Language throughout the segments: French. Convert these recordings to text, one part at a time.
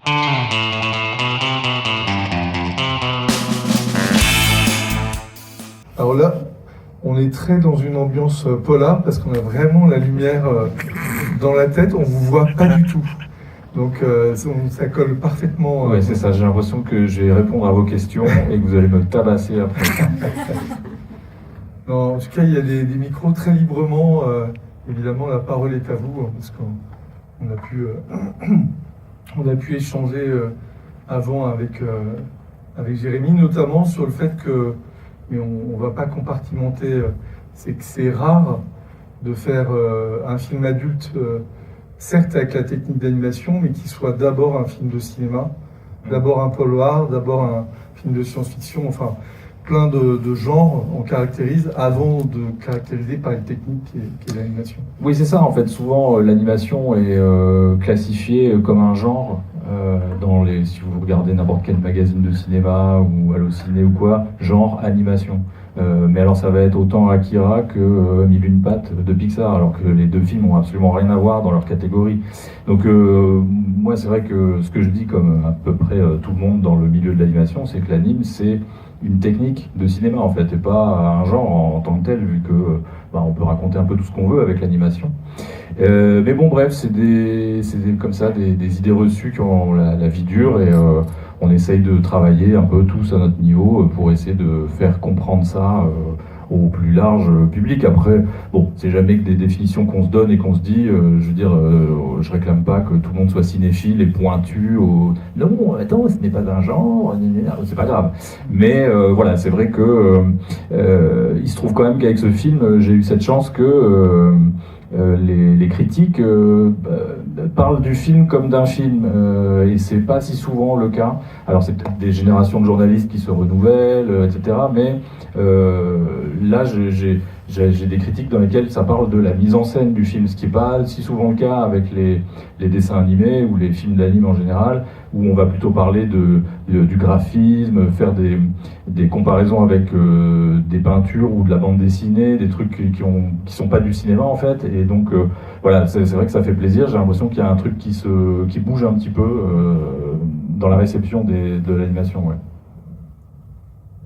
Alors là, on est très dans une ambiance polar parce qu'on a vraiment la lumière dans la tête, on vous voit pas du tout. Donc ça colle parfaitement. Ouais, c'est ça, j'ai l'impression que je vais répondre à vos questions et que vous allez me tabasser après. Non, en tout cas, il y a des micros très librement. Évidemment, la parole est à vous, parce qu'on a pu échanger avant avec Jérémy, notamment sur le fait que, mais on ne va pas compartimenter, c'est que c'est rare de faire un film adulte, certes avec la technique d'animation, mais qui soit d'abord un film de cinéma, d'abord un polar, d'abord un film de science-fiction, enfin plein de genres on caractérise avant de caractériser par une technique qui est l'animation. Oui, c'est ça, en fait, souvent l'animation est classifiée comme un genre. Si vous regardez n'importe quel magazine de cinéma ou Allociné ou quoi, genre animation. Mais alors ça va être autant Akira que Mille et une pattes de Pixar, alors que les deux films ont absolument rien à voir dans leur catégorie. Donc moi c'est vrai que ce que je dis comme à peu près tout le monde dans le milieu de l'animation, c'est que l'anime c'est une technique de cinéma en fait, et pas un genre en tant que tel, vu que on peut raconter un peu tout ce qu'on veut avec l'animation. Mais bon, bref, c'est comme ça des idées reçues qui ont la vie dure, et on essaye de travailler un peu tous à notre niveau pour essayer de faire comprendre ça au plus large public. Après, bon, c'est jamais que des définitions qu'on se donne et qu'on se dit, je veux dire, je réclame pas que tout le monde soit cinéphile et pointu non, attends, ce n'est pas un genre, c'est pas grave. Mais voilà, c'est vrai que il se trouve quand même qu'avec ce film, j'ai eu cette chance que les critiques parlent du film comme d'un film, et c'est pas si souvent le cas. Alors c'est peut-être des générations de journalistes qui se renouvellent, etc. Mais là, j'ai des critiques dans lesquelles ça parle de la mise en scène du film, ce qui n'est pas si souvent le cas avec les dessins animés ou les films d'anime en général, où on va plutôt parler du graphisme, faire des comparaisons avec des peintures ou de la bande dessinée, des trucs qui sont pas du cinéma en fait. Et donc voilà, c'est vrai que ça fait plaisir. J'ai l'impression qu'il y a un truc qui bouge un petit peu dans la réception de l'animation. Ouais.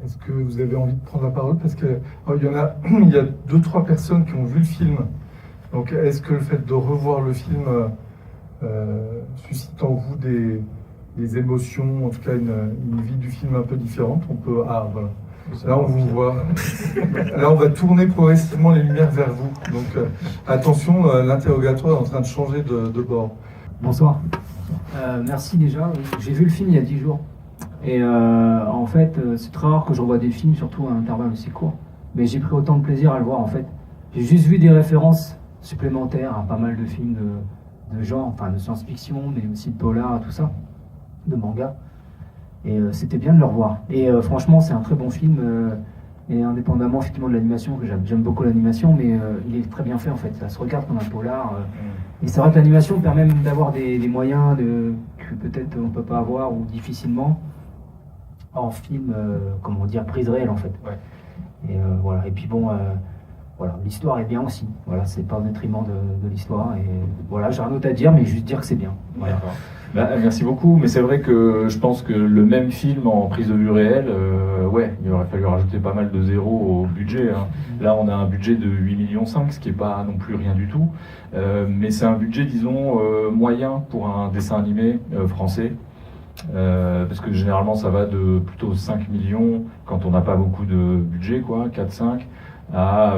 Est-ce que vous avez envie de prendre la parole? Parce que il y a 2-3 personnes qui ont vu le film. Donc est-ce que le fait de revoir le film suscite en vous des émotions, en tout cas une vie du film un peu différente? Voilà. Là on vous voit. Là on va tourner progressivement les lumières vers vous. Donc attention, l'interrogatoire est en train de changer de bord. Bonsoir. Merci déjà. J'ai vu le film il y a 10 jours. Et en fait, c'est très rare que je revoie des films, surtout à un intervalle aussi court. Mais j'ai pris autant de plaisir à le voir en fait. J'ai juste vu des références supplémentaires à pas mal de films de genre, enfin de science-fiction, mais aussi de polar, tout ça, de manga. Et c'était bien de le revoir. Et franchement, c'est un très bon film. Et indépendamment effectivement de l'animation, que j'aime beaucoup l'animation, mais il est très bien fait en fait. Ça se regarde comme un polar. Et c'est vrai que l'animation permet même d'avoir des moyens que peut-être on ne peut pas avoir ou difficilement en film, comment dire, prise réelle en fait. Ouais. Et voilà. Et puis bon, voilà, l'histoire est bien aussi. Voilà, c'est pas au détriment de l'histoire. Et voilà, j'ai rien d'autre à dire, mais juste dire que c'est bien. Voilà. Merci beaucoup, mais c'est vrai que je pense que le même film en prise de vue réelle, il aurait fallu rajouter pas mal de zéros au budget. Hein. Là, on a un budget de 8,5 millions, ce qui n'est pas non plus rien du tout. Mais c'est un budget, disons, moyen pour un dessin animé français. Parce que généralement ça va de plutôt 5 millions quand on n'a pas beaucoup de budget, 4-5, à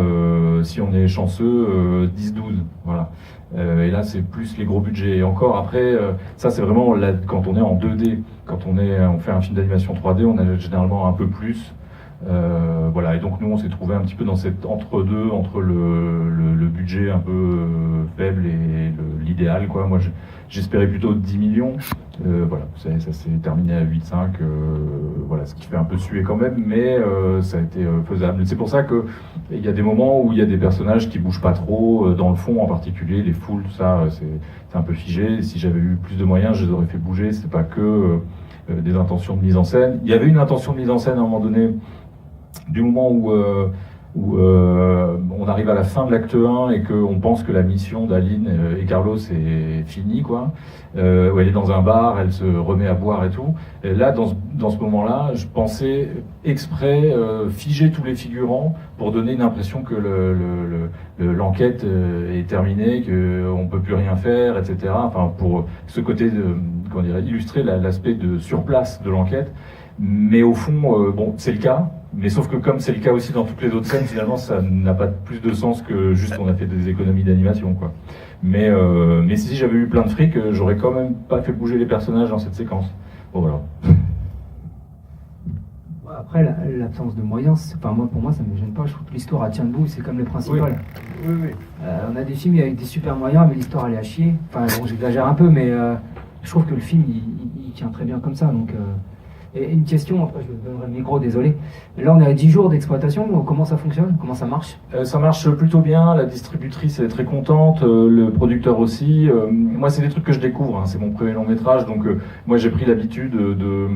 si on est chanceux 10-12, voilà. Et là c'est plus les gros budgets. Et encore après, ça c'est vraiment quand on est en 2D, quand on fait un film d'animation 3D, on a généralement un peu plus. Voilà, et donc nous on s'est trouvé un petit peu dans cet entre-deux, entre le budget un peu faible et l'idéal, Moi j'espérais plutôt 10 millions, voilà, ça s'est terminé à 8,5, voilà, ce qui fait un peu suer quand même, mais ça a été faisable. C'est pour ça que il y a des moments où il y a des personnages qui bougent pas trop, dans le fond en particulier, les foules, tout ça, c'est un peu figé. Si j'avais eu plus de moyens, je les aurais fait bouger. C'est pas que des intentions de mise en scène. Il y avait une intention de mise en scène à un moment donné, du moment où où on arrive à la fin de l'acte 1 et qu'on pense que la mission d'Aline et Carlos est finie, quoi. Où elle est dans un bar, elle se remet à boire et tout. Et là, dans ce moment-là, je pensais exprès figer tous les figurants pour donner une impression que l'enquête est terminée, qu'on ne peut plus rien faire, etc. Enfin, pour ce côté de, comment dire, illustrer l'aspect de surplace de l'enquête. Mais au fond, bon, c'est le cas. Mais sauf que comme c'est le cas aussi dans toutes les autres scènes, finalement, ça n'a pas plus de sens que juste qu'on a fait des économies d'animation, quoi. Mais si j'avais eu plein de fric, j'aurais quand même pas fait bouger les personnages dans cette séquence. Bon, voilà. Après, l'absence de moyens, pour moi, ça me gêne pas. Je trouve que l'histoire, elle tient debout, c'est comme le principal. Oui. On a des films avec des super moyens, mais l'histoire, elle est à chier. Enfin, bon, j'exagère un peu, mais je trouve que le film, il tient très bien comme ça. Donc, et une question, après je vous donnerai le micro, désolé. Là, on est à 10 jours d'exploitation. Comment ça fonctionne? Comment ça marche? Ça marche plutôt bien. La distributrice est très contente, le producteur aussi. Moi, c'est des trucs que je découvre. Hein. C'est mon premier long métrage, donc moi, j'ai pris l'habitude de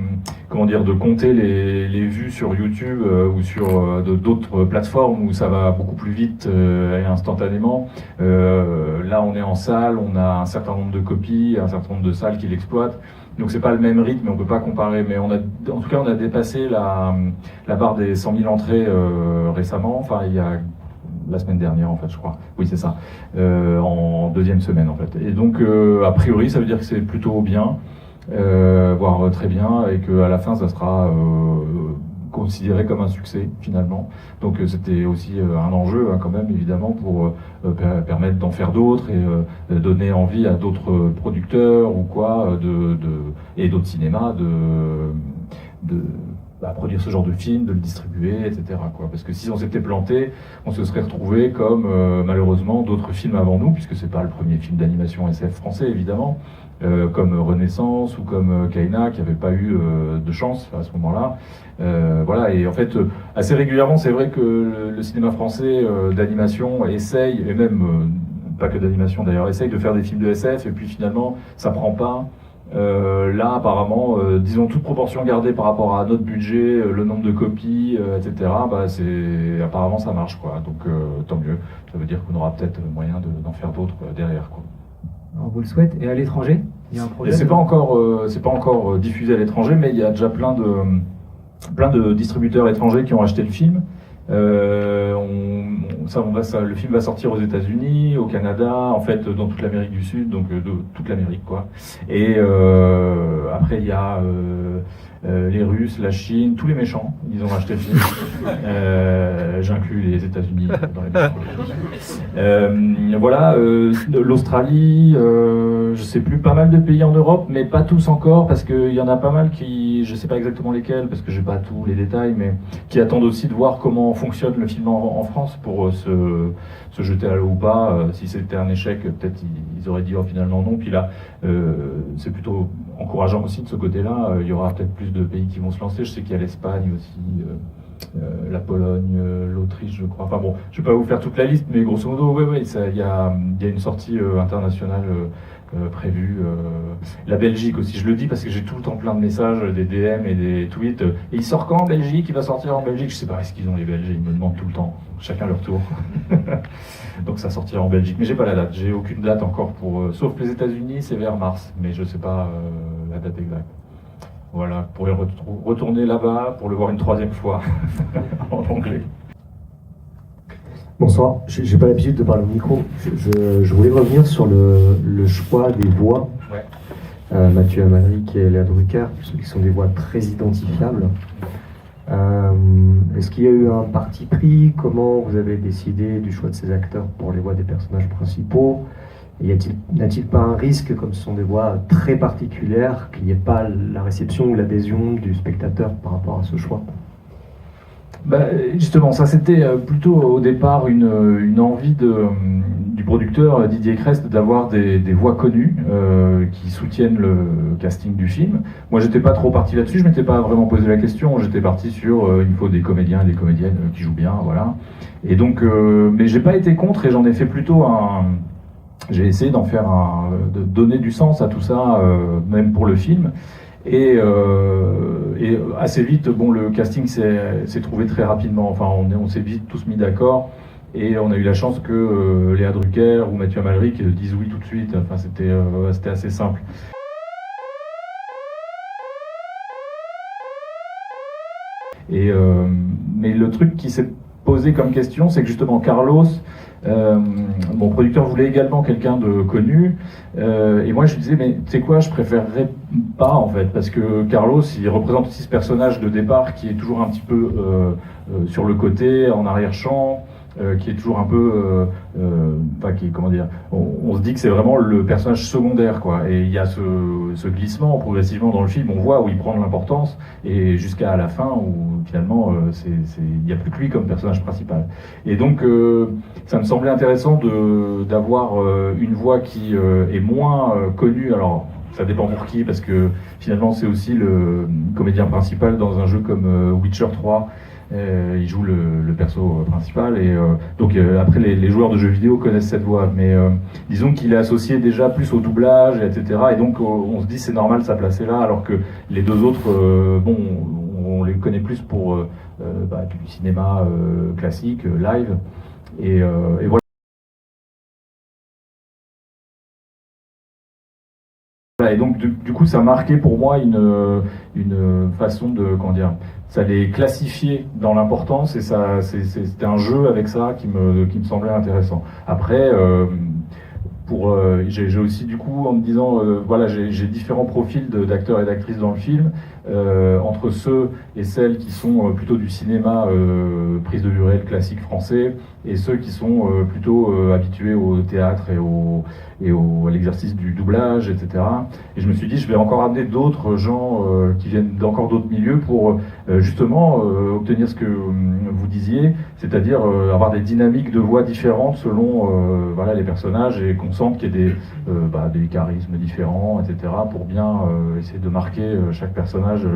compter les vues sur YouTube ou sur d'autres plateformes où ça va beaucoup plus vite et instantanément. Là, on est en salle, on a un certain nombre de copies, un certain nombre de salles qui l'exploitent. Donc c'est pas le même rythme, on peut pas comparer, mais en tout cas on a dépassé la barre des 100 000 entrées récemment, enfin il y a la semaine dernière en fait je crois, oui c'est ça, en deuxième semaine en fait. Et donc a priori ça veut dire que c'est plutôt bien, voire très bien, et qu'à la fin ça sera considéré comme un succès finalement. Donc c'était aussi un enjeu hein, quand même évidemment pour permettre d'en faire d'autres et donner envie à d'autres producteurs ou quoi et d'autres cinémas de produire ce genre de film, de le distribuer, etc. quoi. Parce que si on s'était planté, on se serait retrouvé comme malheureusement d'autres films avant nous, puisque c'est pas le premier film d'animation SF français évidemment, comme Renaissance ou comme Kaina qui n'avait pas eu de chance à ce moment-là. Voilà, et en fait, assez régulièrement, c'est vrai que le cinéma français d'animation essaye, et même pas que d'animation d'ailleurs, essaye de faire des films de SF, et puis finalement, ça prend pas. Là, apparemment, disons toute proportion gardée par rapport à notre budget, le nombre de copies, etc. Apparemment, ça marche, quoi. Donc, tant mieux. Ça veut dire qu'on aura peut-être moyen d'en faire d'autres derrière, quoi. On vous le souhaite. Et à l'étranger, il y a un projet? C'est pas encore diffusé à l'étranger, mais il y a déjà plein de distributeurs étrangers qui ont acheté le film. Le film va sortir aux États-Unis, au Canada, en fait dans toute l'Amérique du Sud, donc de toute l'Amérique quoi. Et après il y a les Russes, la Chine, tous les méchants, ils ont acheté le film. J'inclus les États-Unis dans les méchants. Voilà, l'Australie, je sais plus, pas mal de pays en Europe, mais pas tous encore, parce qu'il y en a pas mal qui, je sais pas exactement lesquels, parce que j'ai pas tous les détails, mais qui attendent aussi de voir comment fonctionne le film en France pour se jeter à l'eau ou pas. Si c'était un échec, peut-être ils auraient dit oh, finalement non. Puis là, c'est plutôt encourageant aussi de ce côté-là. Il y aura peut-être plus de pays qui vont se lancer. Je sais qu'il y a l'Espagne aussi, la Pologne, l'Autriche, je crois. Enfin bon, je vais pas vous faire toute la liste, mais grosso modo, oui, il y a une sortie internationale prévue. La Belgique aussi, je le dis parce que j'ai tout le temps plein de messages, des DM et des tweets. Et il sort quand en Belgique? Il va sortir en Belgique? Je sais pas, est-ce qu'ils ont les Belges? Ils me demandent tout le temps, chacun leur tour. Donc ça sortira en Belgique, mais j'ai pas la date. J'ai aucune date encore sauf les États-Unis, c'est vers mars, mais je sais pas la date exacte. Voilà, vous pourrez retourner là-bas pour le voir une troisième fois en anglais. Bonsoir, j'ai pas l'habitude de parler au micro. Je voulais revenir sur le choix des voix. Ouais. Mathieu Amalric et Léa Drucker, qui sont des voix très identifiables. Est-ce qu'il y a eu un parti pris? Comment vous avez décidé du choix de ces acteurs pour les voix des personnages principaux? Et n'a-t-il pas un risque, comme ce sont des voix très particulières, qu'il n'y ait pas la réception ou l'adhésion du spectateur par rapport à ce choix? Justement, ça c'était plutôt au départ une envie du producteur Didier Crest d'avoir des voix connues qui soutiennent le casting du film. Moi j'étais pas trop parti là-dessus, je m'étais pas vraiment posé la question, j'étais parti sur il faut des comédiens et des comédiennes qui jouent bien, voilà. Et donc, mais j'ai pas été contre et j'en ai fait plutôt j'ai essayé de donner du sens à tout ça, même pour le film. Et assez vite, bon, le casting s'est trouvé très rapidement. Enfin, on s'est vite tous mis d'accord. Et on a eu la chance que Léa Drucker ou Mathieu Amalric disent oui tout de suite. Enfin, c'était assez simple. Mais le truc qui s'est posé comme question, c'est que justement Carlos, mon producteur voulait également quelqu'un de connu, et moi je lui disais mais tu sais quoi, je préférerais pas en fait, parce que Carlos il représente aussi ce personnage de départ qui est toujours un petit peu sur le côté, en arrière-champ, qui est toujours un peu, enfin qui, comment dire, on se dit que c'est vraiment le personnage secondaire quoi, et il y a ce glissement progressivement dans le film, on voit où il prend de l'importance, et jusqu'à la fin où finalement il n'y a plus que lui comme personnage principal. Et donc ça me semblait intéressant d'avoir une voix qui est moins connue, alors ça dépend pour qui, parce que finalement c'est aussi le comédien principal dans un jeu comme Witcher 3. Il joue le perso principal, et donc après les joueurs de jeux vidéo connaissent cette voix, mais disons qu'il est associé déjà plus au doublage, etc. Et donc on se dit c'est normal sa place est là, alors que les deux autres, bon, on les connaît plus pour du cinéma classique, live, et voilà. Et donc du coup ça a marqué pour moi une façon de, comment dire, ça les classifiait dans l'importance, et c'était un jeu avec ça qui me semblait intéressant. Après j'ai aussi du coup en me disant voilà, j'ai différents profils d'acteurs et d'actrices dans le film, entre ceux et celles qui sont plutôt du cinéma prise de vue réelle classique français, et ceux qui sont plutôt habitués au théâtre et à l'exercice du doublage, etc. Et je me suis dit, je vais encore amener d'autres gens qui viennent d'encore d'autres milieux pour justement obtenir ce que vous disiez, c'est-à-dire avoir des dynamiques de voix différentes selon voilà, les personnages, et qu'on sente qu'il y ait des charismes différents, etc. pour bien essayer de marquer chaque personnage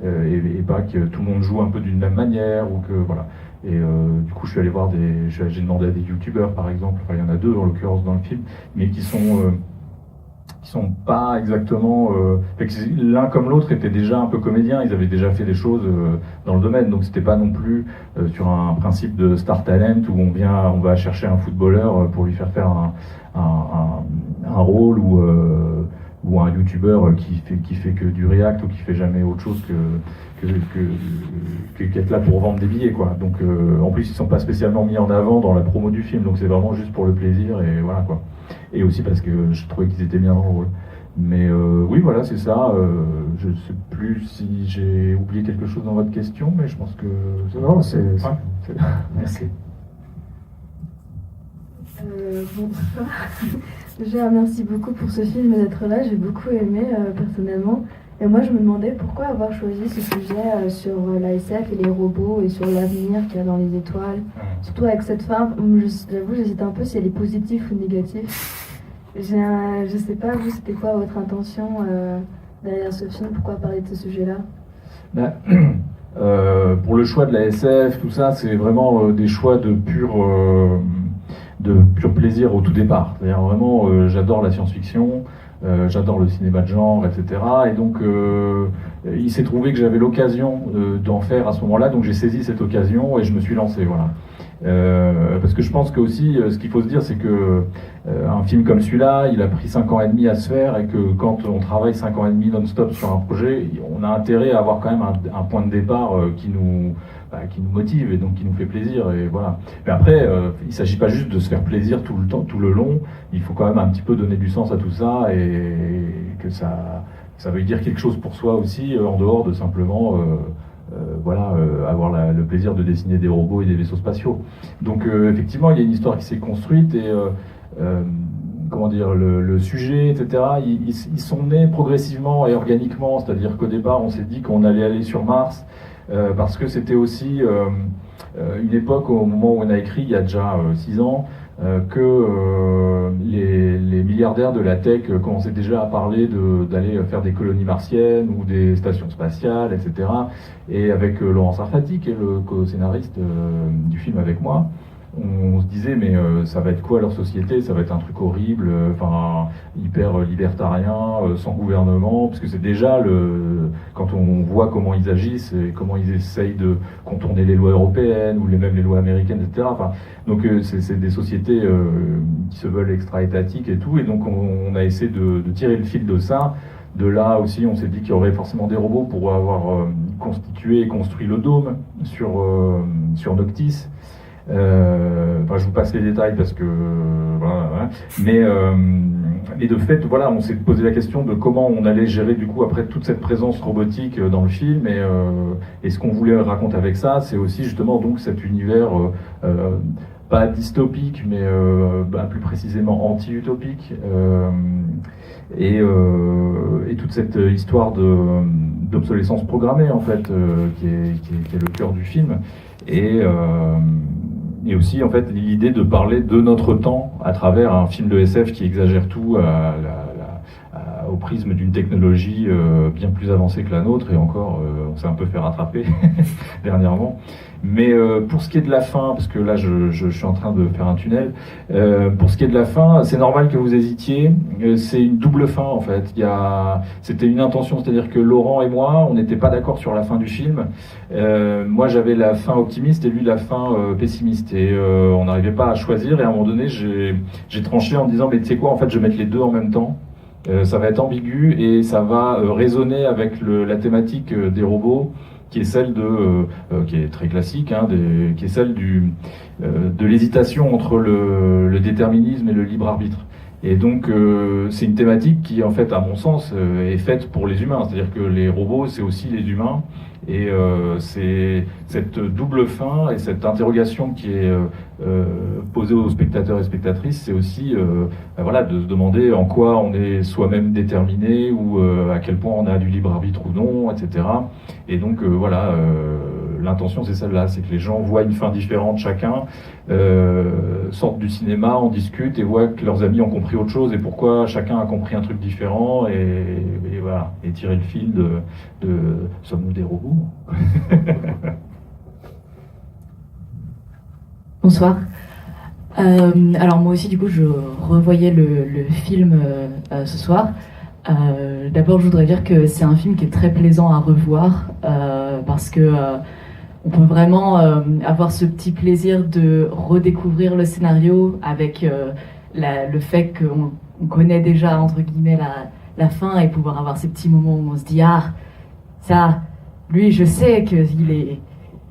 et pas que tout le monde joue un peu d'une même manière, ou que voilà. Et du coup, je suis allé voir j'ai demandé à des youtubeurs par exemple, enfin, il y en a deux en l'occurrence dans le film, mais qui sont pas exactement. L'un comme l'autre était déjà un peu comédien, ils avaient déjà fait des choses dans le domaine, donc c'était pas non plus sur un principe de Star Talent où on va chercher un footballeur pour lui faire un rôle, ou un youtubeur qui fait que du react, ou qui fait jamais autre chose qu'être là pour vendre des billets quoi. Donc en plus ils sont pas spécialement mis en avant dans la promo du film, donc c'est vraiment juste pour le plaisir, et voilà quoi. Et aussi parce que je trouvais qu'ils étaient bien dans le rôle. Mais oui, voilà, c'est ça. Je ne sais plus si j'ai oublié quelque chose dans votre question, mais je pense que... Non, c'est... Ouais, merci. Bonsoir. Déjà, merci beaucoup pour ce film et d'être là. J'ai beaucoup aimé personnellement. Et moi, je me demandais pourquoi avoir choisi ce sujet sur l'ASF et les robots, et sur l'avenir qu'il y a dans les étoiles. Surtout avec cette fin, j'avoue, j'hésite un peu si elle est positive ou négative. Je sais pas, vous, c'était quoi votre intention derrière ce film? Pourquoi parler de ce sujet-là? Pour le choix de l'ASF, tout ça, c'est vraiment des choix de pur plaisir au tout départ. C'est-à-dire vraiment, j'adore la science-fiction, j'adore le cinéma de genre, etc. Et donc, il s'est trouvé que j'avais l'occasion d'en faire à ce moment-là, donc j'ai saisi cette occasion et je me suis lancé, voilà. Parce que je pense que aussi, ce qu'il faut se dire, c'est que un film comme celui-là, il a pris 5 ans et demi à se faire, et que quand on travaille 5 ans et demi non-stop sur un projet, on a intérêt à avoir quand même un point de départ qui nous motive, et donc qui nous fait plaisir, et voilà. Mais après, il ne s'agit pas juste de se faire plaisir tout le temps, tout le long, il faut quand même un petit peu donner du sens à tout ça, et que ça veut dire quelque chose pour soi aussi, en dehors de simplement... avoir le plaisir de dessiner des robots et des vaisseaux spatiaux. Donc effectivement, il y a une histoire qui s'est construite, et comment dire, le sujet, etc., ils sont nés progressivement et organiquement, c'est-à-dire qu'au départ, on s'est dit qu'on allait aller sur Mars, parce que c'était aussi une époque, au moment où on a écrit, il y a déjà 6 ans, que les milliardaires de la tech commençaient déjà à parler d'aller faire des colonies martiennes ou des stations spatiales, etc. Et avec Laurent Sarfati, qui est le co-scénariste du film avec moi, on se disait mais ça va être quoi leur société? Ça va être un truc horrible, enfin hyper libertarien, sans gouvernement, parce que c'est déjà quand on voit comment ils agissent et comment ils essayent de contourner les lois européennes ou même les lois américaines, etc. Enfin, donc c'est des sociétés qui se veulent extra-étatiques et tout, et donc on a essayé de tirer le fil de ça. De là aussi, on s'est dit qu'il y aurait forcément des robots pour avoir constitué et construit le dôme sur Noctis. Enfin, je vous passe les détails parce que voilà. Mais de fait, voilà, on s'est posé la question de comment on allait gérer du coup après toute cette présence robotique dans le film, et ce qu'on voulait raconter avec ça, c'est aussi justement donc cet univers pas dystopique, mais plus précisément anti-utopique, et toute cette histoire d'obsolescence programmée en fait, qui est le cœur du film, et aussi en fait l'idée de parler de notre temps à travers un film de SF qui exagère tout au prisme d'une technologie bien plus avancée que la nôtre, et encore on s'est un peu fait rattraper dernièrement. Mais pour ce qui est de la fin, parce que là je suis en train de faire un tunnel, pour ce qui est de la fin, c'est normal que vous hésitiez, c'est une double fin en fait. C'était une intention, c'est-à-dire que Laurent et moi, on n'était pas d'accord sur la fin du film. Moi j'avais la fin optimiste et lui la fin pessimiste, et on n'arrivait pas à choisir, et à un moment donné j'ai tranché en me disant mais tu sais quoi, en fait je vais mettre les deux en même temps. Ça va être ambigu et ça va résonner avec la thématique des robots, qui est celle qui est très classique, qui est celle de l'hésitation entre le déterminisme et le libre arbitre. Et donc c'est une thématique qui en fait à mon sens est faite pour les humains, c'est-à-dire que les robots c'est aussi les humains, et c'est cette double fin et cette interrogation qui est posée aux spectateurs et spectatrices, c'est aussi voilà, de se demander en quoi on est soi-même déterminé, ou à quel point on a du libre arbitre ou non, etc. Et donc voilà, l'intention c'est celle-là, c'est que les gens voient une fin différente chacun, sortent du cinéma, en discutent et voient que leurs amis ont compris autre chose, et pourquoi chacun a compris un truc différent, et voilà, et tirer le fil de sommes-nous des robots? Bonsoir. Alors moi aussi du coup je revoyais le film ce soir. D'abord je voudrais dire que c'est un film qui est très plaisant à revoir, parce que on peut vraiment avoir ce petit plaisir de redécouvrir le scénario avec le fait qu'on connaît déjà entre guillemets la fin, et pouvoir avoir ces petits moments où on se dit ah ça, lui je sais que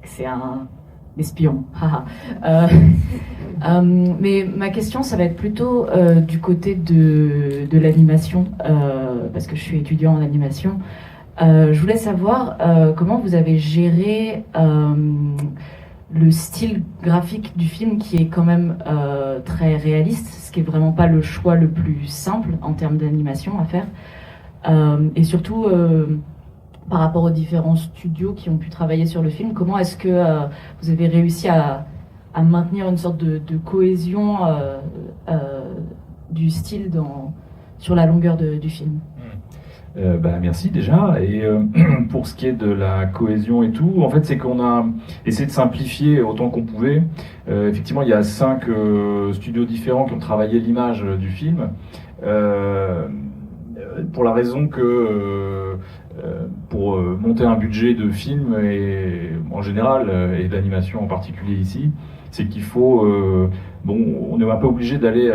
c'est un espion. Mais ma question ça va être plutôt du côté de l'animation, parce que je suis étudiant en animation. Je voulais savoir comment vous avez géré le style graphique du film, qui est quand même très réaliste, ce qui est vraiment pas le choix le plus simple en termes d'animation à faire, et surtout par rapport aux différents studios qui ont pu travailler sur le film, comment est-ce que vous avez réussi à maintenir une sorte de cohésion du style sur la longueur du film? Merci déjà. Et pour ce qui est de la cohésion et tout, en fait, c'est qu'on a essayé de simplifier autant qu'on pouvait. Effectivement, il y a 5 studios différents qui ont travaillé l'image du film, pour la raison que pour monter un budget de film, et en général, et d'animation en particulier ici, c'est qu'il faut... on est un peu obligé d'aller...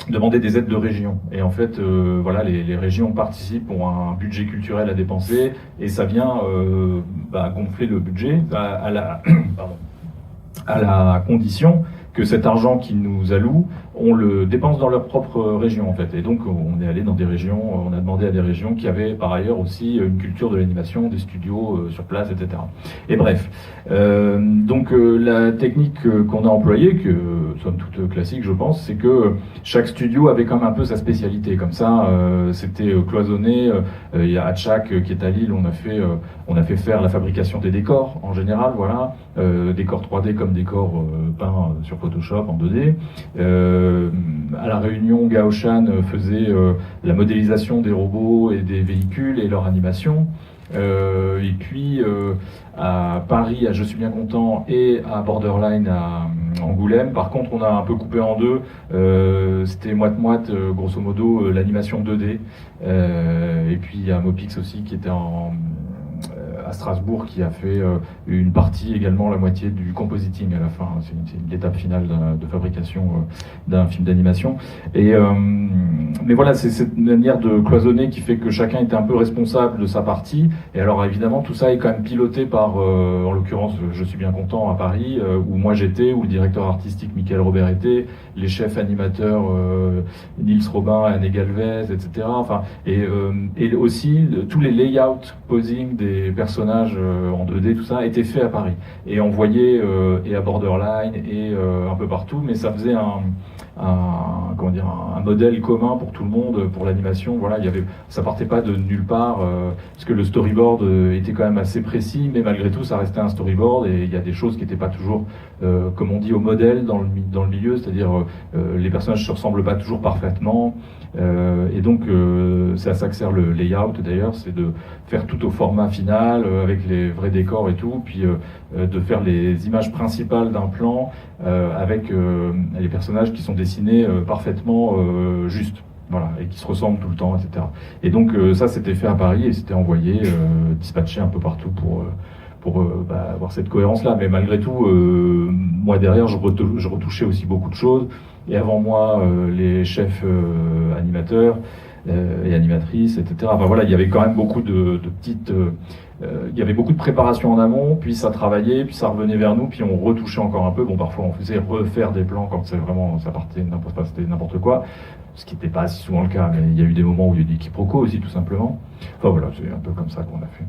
demander des aides de région, et en fait voilà, les régions participent, ont un budget culturel à dépenser, et ça vient gonfler le budget à la condition que cet argent qu'ils nous allouent, on le dépense dans leur propre région en fait. Et donc on est allé dans des régions, on a demandé à des régions qui avaient par ailleurs aussi une culture de l'animation, des studios sur place, etc. Et bref, donc la technique qu'on a employée, que somme toute classique je pense, c'est que chaque studio avait quand même un peu sa spécialité. Comme ça, c'était cloisonné. Il y a Hatchak qui est à Lille, on a fait faire la fabrication des décors en général, voilà, décors 3D comme décors peints sur Photoshop en 2D. à la Réunion, Gaoshan faisait la modélisation des robots et des véhicules et leur animation. Et puis à Paris, à Je suis bien content, et à Borderline à Angoulême. Par contre, on a un peu coupé en deux. C'était moite-moite, grosso modo, l'animation 2D. Et puis il y a Mopix aussi qui était à Strasbourg, qui a fait une partie également, la moitié du compositing à la fin. C'est l'étape finale de fabrication d'un film d'animation. Mais voilà, c'est cette manière de cloisonner qui fait que chacun était un peu responsable de sa partie. Et alors évidemment, tout ça est quand même piloté par, en l'occurrence, Je suis bien content à Paris, où moi j'étais, où le directeur artistique Michael Robert était, les chefs animateurs Nils Robin, Anne Galvez, etc. Enfin, et aussi tous les layouts, posing des personnages en 2D, tout ça, était fait à Paris et envoyé et à Borderline et un peu partout, mais ça faisait un modèle commun pour tout le monde, pour l'animation. Voilà, ça partait pas de nulle part, parce que le storyboard était quand même assez précis, mais malgré tout, ça restait un storyboard et il y a des choses qui n'étaient pas toujours, comme on dit, au modèle dans le milieu, c'est-à-dire les personnages se ressemblent pas toujours parfaitement. Et donc, c'est à ça que sert le layout d'ailleurs, c'est de faire tout au format final, avec les vrais décors et tout, puis de faire les images principales d'un plan avec les personnages qui sont dessinés parfaitement justes. Voilà, et qui se ressemblent tout le temps, etc. Et donc ça, c'était fait à Paris et c'était envoyé, dispatché un peu partout pour avoir cette cohérence-là. Mais malgré tout, moi derrière, je retouchais aussi beaucoup de choses. Et avant moi, les chefs animateurs et animatrices, etc. Enfin voilà, il y avait quand même beaucoup de petites... il y avait beaucoup de préparation en amont, puis ça travaillait, puis ça revenait vers nous, puis on retouchait encore un peu. Bon, parfois on faisait refaire des plans quand c'est vraiment, ça partait c'était n'importe quoi, ce qui n'était pas si souvent le cas, mais il y a eu des moments où il y a eu des quiproquos aussi, tout simplement. Enfin voilà, c'est un peu comme ça qu'on a fait.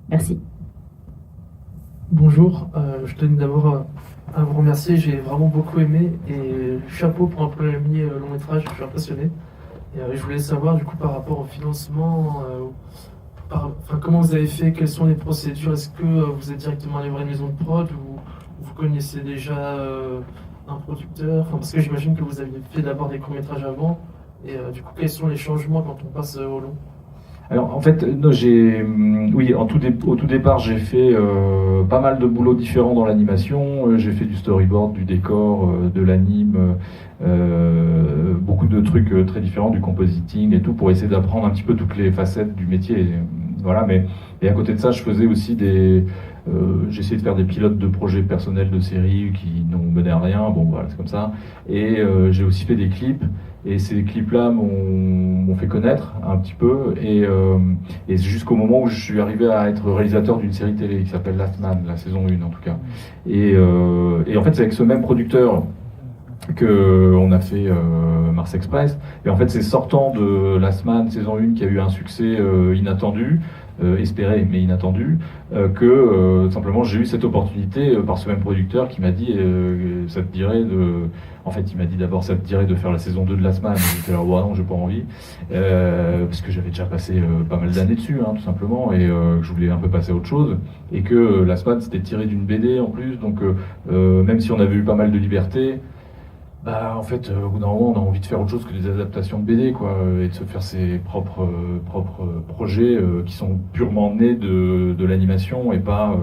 Merci. Bonjour, je tenais d'abord à vous remercier, j'ai vraiment beaucoup aimé et chapeau pour un premier long métrage, je suis impressionné. Et je voulais savoir du coup par rapport au financement, comment vous avez fait, quelles sont les procédures, est-ce que vous êtes directement allé voir une maison de prod ou vous connaissez déjà un producteur, parce que j'imagine que vous aviez fait d'abord des courts-métrages avant, et du coup quels sont les changements quand on passe au long? Alors en fait, au tout départ, j'ai fait pas mal de boulots différents dans l'animation. J'ai fait du storyboard, du décor, de l'anime, beaucoup de trucs très différents, du compositing et tout, pour essayer d'apprendre un petit peu toutes les facettes du métier. Voilà, et à côté de ça, je faisais aussi j'ai essayé de faire des pilotes de projets personnels de séries qui n'ont mené à rien. Bon, voilà, c'est comme ça. Et j'ai aussi fait des clips. Et ces clips-là m'ont fait connaître un petit peu, et jusqu'au moment où je suis arrivé à être réalisateur d'une série télé qui s'appelle Last Man, la saison 1 en tout cas. Et en fait, c'est avec ce même producteur qu'on a fait Mars Express. Et en fait, c'est sortant de Last Man, saison 1, qui a eu un succès inattendu, espéré mais inattendu, que simplement j'ai eu cette opportunité par ce même producteur qui m'a dit ça te dirait de... En fait, il m'a dit d'abord, ça te dirait de faire la saison 2 de Last Man. J'ai dit alors, bon, non, j'ai pas envie, parce que j'avais déjà passé pas mal d'années dessus, tout simplement, et je voulais un peu passer à autre chose, et que Last Man, c'était tiré d'une BD en plus, donc même si on avait eu pas mal de liberté, en fait, au bout d'un moment, on a envie de faire autre chose que des adaptations de BD, quoi, et de se faire ses propres projets qui sont purement nés de l'animation et pas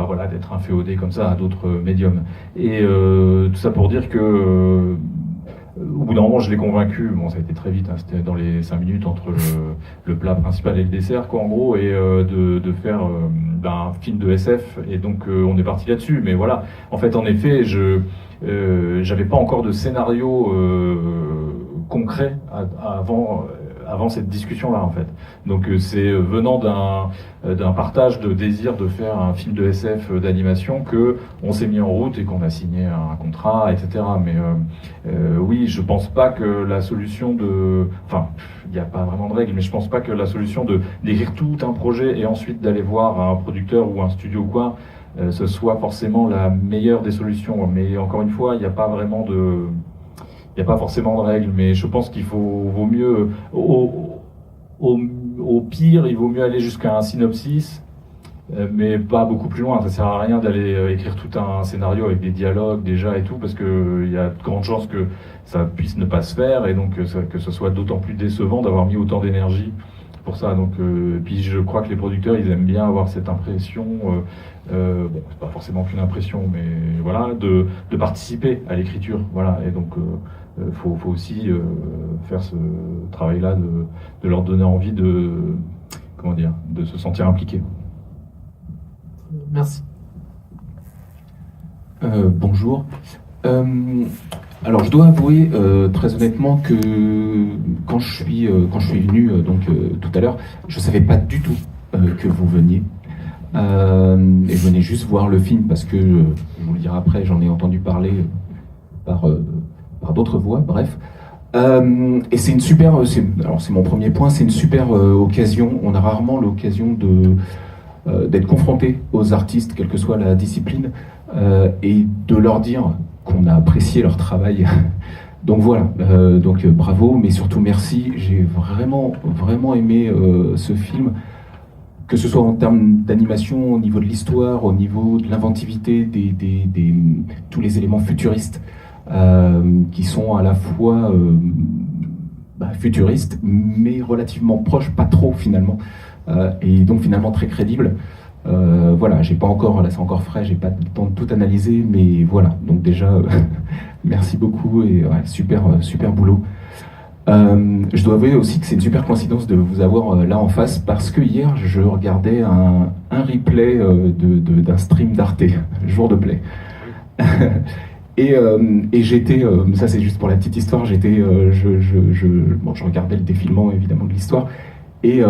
voilà, d'être inféodé comme ça à d'autres médiums. Et tout ça pour dire que au bout d'un moment, je l'ai convaincu. Bon, ça a été très vite, c'était dans les 5 minutes entre le plat principal et le dessert, quoi, en gros, et de faire un film de SF. Et donc, on est parti là-dessus. Mais voilà, en fait, en effet, j'avais pas encore de scénario concret avant cette discussion-là, en fait. Donc c'est venant d'un partage de désir de faire un film de SF d'animation que on s'est mis en route et qu'on a signé un contrat, etc. Mais oui, je pense pas que la solution enfin, il n'y a pas vraiment de règle, mais je pense pas que la solution d'écrire tout un projet et ensuite d'aller voir un producteur ou un studio ou quoi, ce soit forcément la meilleure des solutions. Mais encore une fois, il n'y a pas vraiment il n'y a pas forcément de règles, mais je pense qu'il vaut mieux, au pire, il vaut mieux aller jusqu'à un synopsis mais pas beaucoup plus loin. Ça sert à rien d'aller écrire tout un scénario avec des dialogues déjà et tout, parce que il y a de grandes chances que ça puisse ne pas se faire, et donc que ce soit d'autant plus décevant d'avoir mis autant d'énergie pour ça. Donc, puis je crois que les producteurs, ils aiment bien avoir cette impression, bon, c'est pas forcément qu'une impression, mais voilà, de participer à l'écriture, voilà. Et donc, faut aussi faire ce travail-là de leur donner envie de, comment dire, de se sentir impliqués. Merci. Bonjour. Alors je dois avouer très honnêtement que quand je suis venu tout à l'heure, je savais pas du tout que vous veniez. Et je venais juste voir le film parce que, je vous le dirai après, j'en ai entendu parler par d'autres voix, bref. Et c'est une super, alors c'est mon premier point, c'est une super occasion. On a rarement l'occasion d'être confronté aux artistes, quelle que soit la discipline, et de leur dire qu'on a apprécié leur travail. Donc voilà, bravo, mais surtout merci. J'ai vraiment aimé ce film, que ce soit en termes d'animation, au niveau de l'histoire, au niveau de l'inventivité, tous les éléments futuristes qui sont à la fois futuristes, mais relativement proches, pas trop finalement, et donc finalement très crédibles. Voilà, j'ai pas encore, là c'est encore frais, j'ai pas le temps de tout analyser, mais voilà, donc déjà merci beaucoup et ouais, super boulot. Je dois avouer aussi que c'est une super coïncidence de vous avoir là en face, parce que hier je regardais un replay d'un stream d'Arte, jour de play. Et j'étais, ça c'est juste pour la petite histoire, j'étais, je regardais le défilement évidemment de l'histoire, et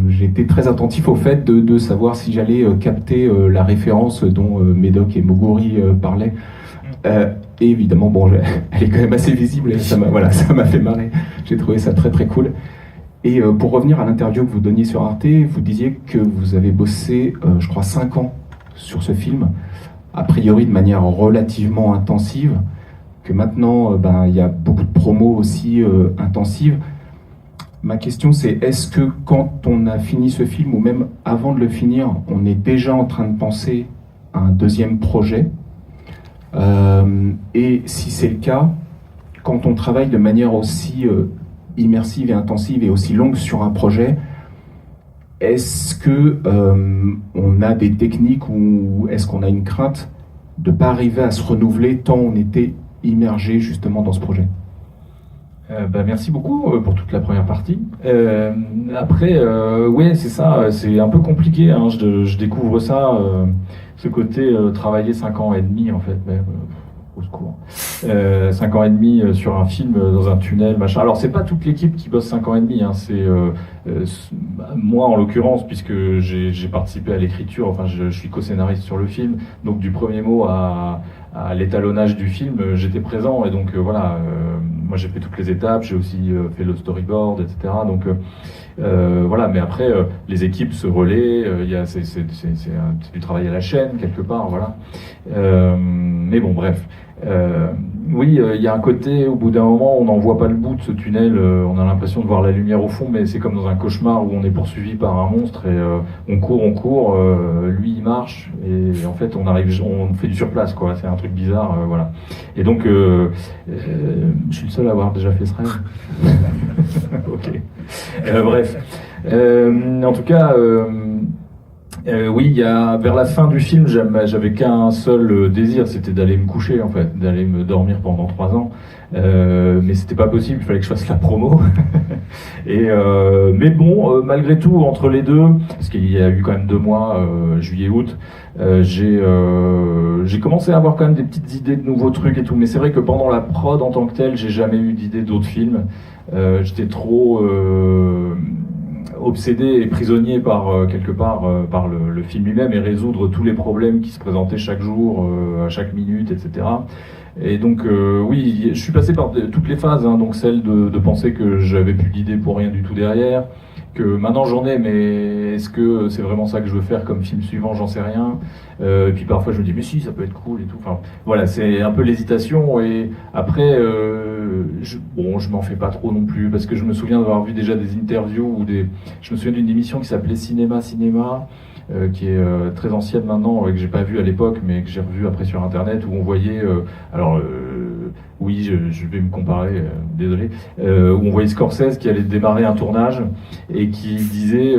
j'étais très attentif au fait de savoir si j'allais capter la référence dont Médoc et Moguri parlaient. Et évidemment, bon, elle est quand même assez visible et ça m'a fait marrer. J'ai trouvé ça très cool. Et pour revenir à l'interview que vous donniez sur Arte, vous disiez que vous avez bossé, je crois, 5 ans sur ce film, a priori de manière relativement intensive, que maintenant, il y a beaucoup de promos aussi intensives. Ma question c'est, est-ce que quand on a fini ce film, ou même avant de le finir, on est déjà en train de penser à un deuxième projet? Et si c'est le cas, quand on travaille de manière aussi immersive et intensive et aussi longue sur un projet, est-ce que on a des techniques, ou est-ce qu'on a une crainte de ne pas arriver à se renouveler tant on était immergé justement dans ce projet? Merci beaucoup pour toute la première partie. Après, ouais, c'est ça, c'est un peu compliqué, hein, je découvre ça, ce côté travailler 5 ans et demi en fait, même, au secours. 5 ans et demi sur un film, dans un tunnel, machin. Alors c'est pas toute l'équipe qui bosse 5 ans et demi, hein, c'est moi en l'occurrence, puisque j'ai participé à l'écriture, enfin je suis co-scénariste sur le film, donc du premier mot à l'étalonnage du film, j'étais présent, et donc voilà, moi j'ai fait toutes les étapes, j'ai aussi fait le storyboard, etc. Donc voilà, mais après les équipes se relaient, c'est du travail à la chaîne quelque part, voilà. Mais bon, bref. Oui, il y a un côté, au bout d'un moment, on n'en voit pas le bout de ce tunnel, on a l'impression de voir la lumière au fond, mais c'est comme dans un cauchemar où on est poursuivi par un monstre et on court, lui il marche, et en fait on fait du surplace, quoi, c'est un truc bizarre, voilà. Et donc, je suis le seul à avoir déjà fait ce rêve. Ok. Bref. En tout cas, oui, vers la fin du film, j'avais qu'un seul désir, c'était d'aller me coucher en fait, d'aller me dormir pendant 3 ans. Mais c'était pas possible, il fallait que je fasse la promo. Mais bon, malgré tout, entre les deux, parce qu'il y a eu quand même 2 mois, juillet-août, j'ai commencé à avoir quand même des petites idées de nouveaux trucs et tout. Mais c'est vrai que pendant la prod en tant que telle, j'ai jamais eu d'idée d'autres films. J'étais trop obsédé et prisonnier quelque part par le film lui-même, et résoudre tous les problèmes qui se présentaient chaque jour, à chaque minute, etc. Et donc oui, je suis passé par toutes les phases, hein, donc celle de penser que j'avais plus d'idées pour rien du tout derrière, que maintenant j'en ai, mais est-ce que c'est vraiment ça que je veux faire comme film suivant, j'en sais rien. Et puis parfois je me dis mais si, ça peut être cool et tout. Enfin voilà, c'est un peu l'hésitation. Et après, je m'en fais pas trop non plus parce que je me souviens d'avoir vu déjà des interviews ou je me souviens d'une émission qui s'appelait Cinéma, qui est très ancienne maintenant, que j'ai pas vu à l'époque, mais que j'ai revu après sur internet, où on voyait, oui, je vais me comparer, désolé, où on voyait Scorsese qui allait démarrer un tournage et qui disait,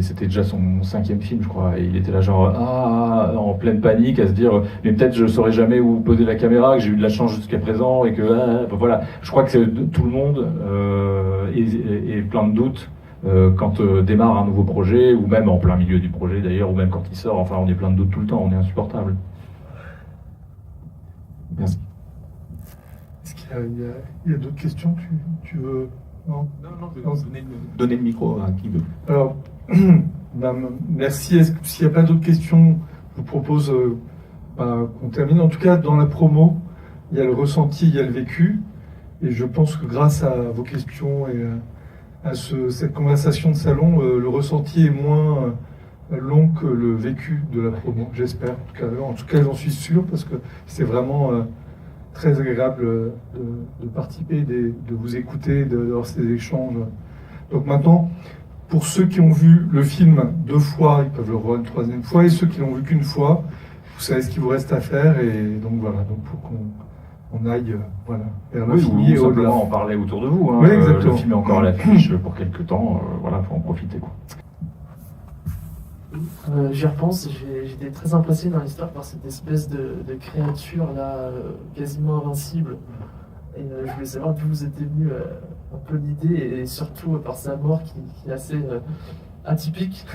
c'était déjà son 5e film, je crois, et il était là genre en pleine panique à se dire, mais peut-être je saurais jamais où poser la caméra, que j'ai eu de la chance jusqu'à présent et que voilà, je crois que c'est tout le monde et plein de doutes. Quand démarre un nouveau projet, ou même en plein milieu du projet d'ailleurs, ou même quand il sort, enfin on est plein de doutes tout le temps, on est insupportable. Merci. Est-ce qu'il y a d'autres questions? Tu veux... Non, je vais donner le micro à qui veut. Alors, merci. S'il n'y a pas d'autres questions, je vous propose qu'on termine. En tout cas, dans la promo, il y a le ressenti, il y a le vécu. Et je pense que grâce à vos questions et à cette conversation de salon, le ressenti est moins long que le vécu de la promo, j'espère. En tout cas, j'en suis sûr, parce que c'est vraiment très agréable de participer, de vous écouter, d'avoir ces échanges. Donc maintenant, pour ceux qui ont vu le film 2 fois, ils peuvent le revoir une 3e fois, et ceux qui l'ont vu qu'une fois, vous savez ce qu'il vous reste à faire, et donc voilà, donc pour qu'on aille vers l'infini et ou au-delà. simplement en parler autour de vous. Hein. Oui, exactement. Le film est encore à l'affiche pour quelques temps, voilà, faut en profiter, quoi. J'y repense, j'étais très impressionné dans l'histoire par cette espèce de créature là, quasiment invincible. Et je voulais savoir d'où vous était venue un peu l'idée, et surtout par sa mort qui est assez atypique.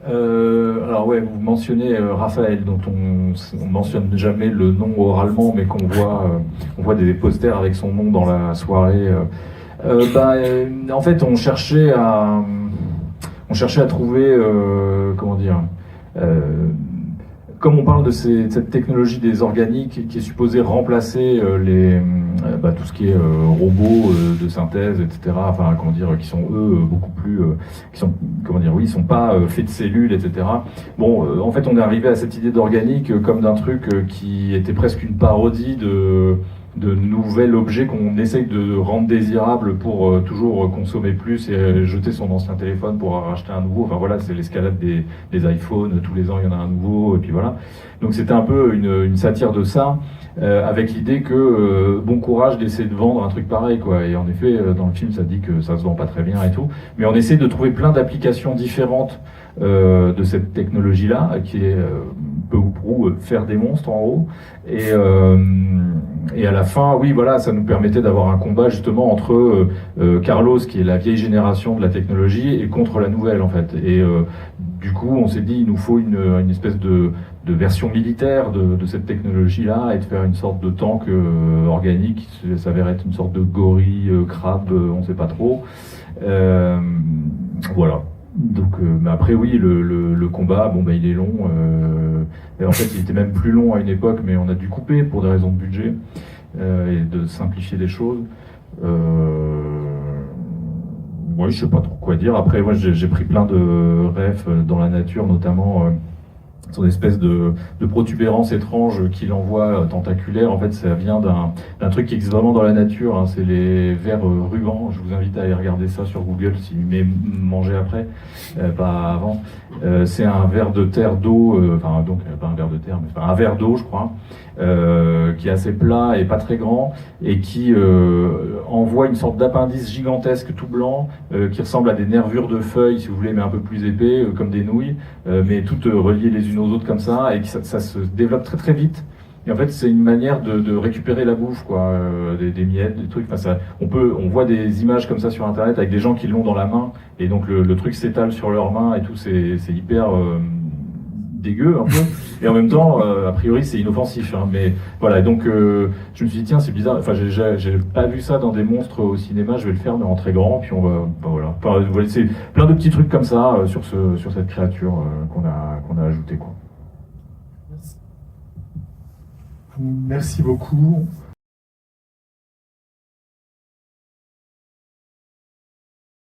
Alors ouais, vous mentionnez Raphaël, dont on mentionne jamais le nom oralement, mais on voit des posters avec son nom dans la soirée. En fait, on cherchait à trouver, comment dire, comme on parle de cette technologie des organiques qui est supposée remplacer tout ce qui est robots de synthèse, etc. Enfin, comment dire, qui sont eux beaucoup plus, ils sont pas faits de cellules, etc. Bon, en fait, on est arrivé à cette idée d'organique comme d'un truc qui était presque une parodie de nouvel objet qu'on essaye de rendre désirable pour toujours consommer plus et jeter son ancien téléphone pour en racheter un nouveau. Enfin voilà, c'est l'escalade des iPhones, tous les ans il y en a un nouveau, et puis voilà. Donc c'était un peu une satire de ça, avec l'idée que bon courage d'essayer de vendre un truc pareil, quoi. Et en effet, dans le film ça dit que ça se vend pas très bien et tout, mais on essaie de trouver plein d'applications différentes de cette technologie-là, qui est peu ou prou faire des monstres en haut, et à la fin, oui, voilà, ça nous permettait d'avoir un combat justement entre Carlos, qui est la vieille génération de la technologie, et contre la nouvelle, en fait. Et du coup, on s'est dit, il nous faut une espèce de version militaire de cette technologie-là, et de faire une sorte de tank organique qui s'avère être une sorte de gorille, crabe, on ne sait pas trop. Voilà. Donc, mais après, oui, le combat, il est long. Et en fait, il était même plus long à une époque, mais on a dû couper pour des raisons de budget et de simplifier des choses. Oui, je sais pas trop quoi dire. Après, moi, j'ai pris plein de refs dans la nature, notamment son espèce de protubérance étrange qu'il envoie tentaculaire. En fait, ça vient d'un truc qui existe vraiment dans la nature, hein. C'est les vers rubans. Je vous invite à aller regarder ça sur Google, si vous aimez manger après, pas avant. C'est un ver de terre d'eau, donc pas un ver de terre, mais un ver d'eau, je crois, qui est assez plat et pas très grand, et qui envoie une sorte d'appendice gigantesque tout blanc, qui ressemble à des nervures de feuilles, si vous voulez, mais un peu plus épais, comme des nouilles, mais toutes reliées les unes aux autres comme ça, et que ça se développe très très vite. Et en fait, c'est une manière de récupérer la bouffe, quoi, des miettes, des trucs. Enfin, on voit des images comme ça sur Internet avec des gens qui l'ont dans la main, et donc le truc s'étale sur leurs mains et tout. C'est hyper dégueu un peu, et en même temps, a priori, c'est inoffensif. Hein, mais voilà. Et donc, je me suis dit, tiens, c'est bizarre. Enfin, j'ai pas vu ça dans des monstres au cinéma. Je vais le faire, mais en très grand. Puis on va, voilà. Enfin, c'est plein de petits trucs comme ça sur cette créature qu'on a ajouté, quoi. Merci beaucoup.